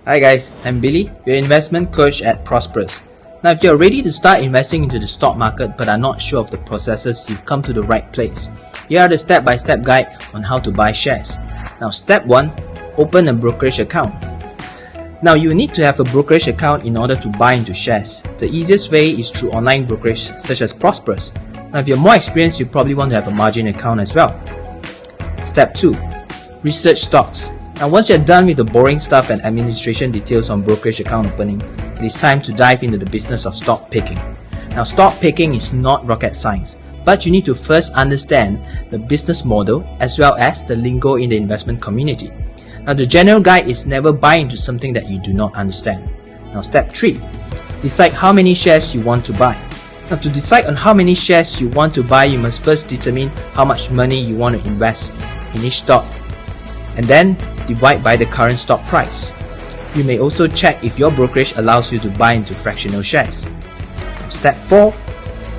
Hi guys, I'm Billy, your investment coach at ProsperUS. Now if you're ready to start investing into the stock market but are not sure of the processes, you've come to the right place. Here are the step-by-step guide on how to buy shares. Now step 1, open a brokerage account. Now you need to have a brokerage account in order to buy into shares. The easiest way is through online brokerage such as ProsperUS. Now if you're more experienced, you probably want to have a margin account as well. Step 2, research stocks. Now once you're done with the boring stuff and administration details on brokerage account opening, it is time to dive into the business of stock picking. Now stock picking is not rocket science, but you need to first understand the business model as well as the lingo in the investment community. Now the general guide is never buy into something that you do not understand. Now step 3, decide how many shares you want to buy. Now to decide on how many shares you want to buy, you must first determine how much money you want to invest in each stock, and then divide by the current stock price. You may also check if your brokerage allows you to buy into fractional shares. Step 4,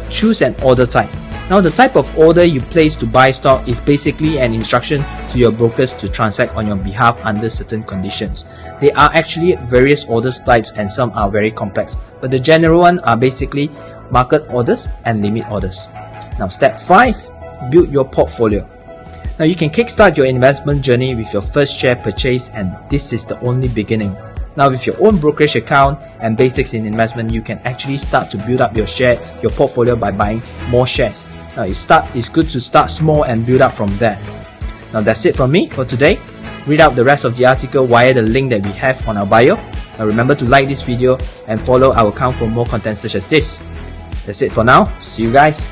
choose an order type. Now the type of order you place to buy stock is basically an instruction to your brokers to transact on your behalf under certain conditions. There are actually various order types and some are very complex, but the general ones are basically market orders and limit orders. Now step 5, build your portfolio. Now you can kickstart your investment journey with your first share purchase, and this is the only beginning. Now with your own brokerage account and basics in investment, you can actually start to build up your portfolio by buying more shares. Now it's good to start small and build up from there. Now that's it from me for today. Read out the rest of the article via the link that we have on our bio. Now remember to like this video and follow our account for more content such as this. That's it for now. See you guys.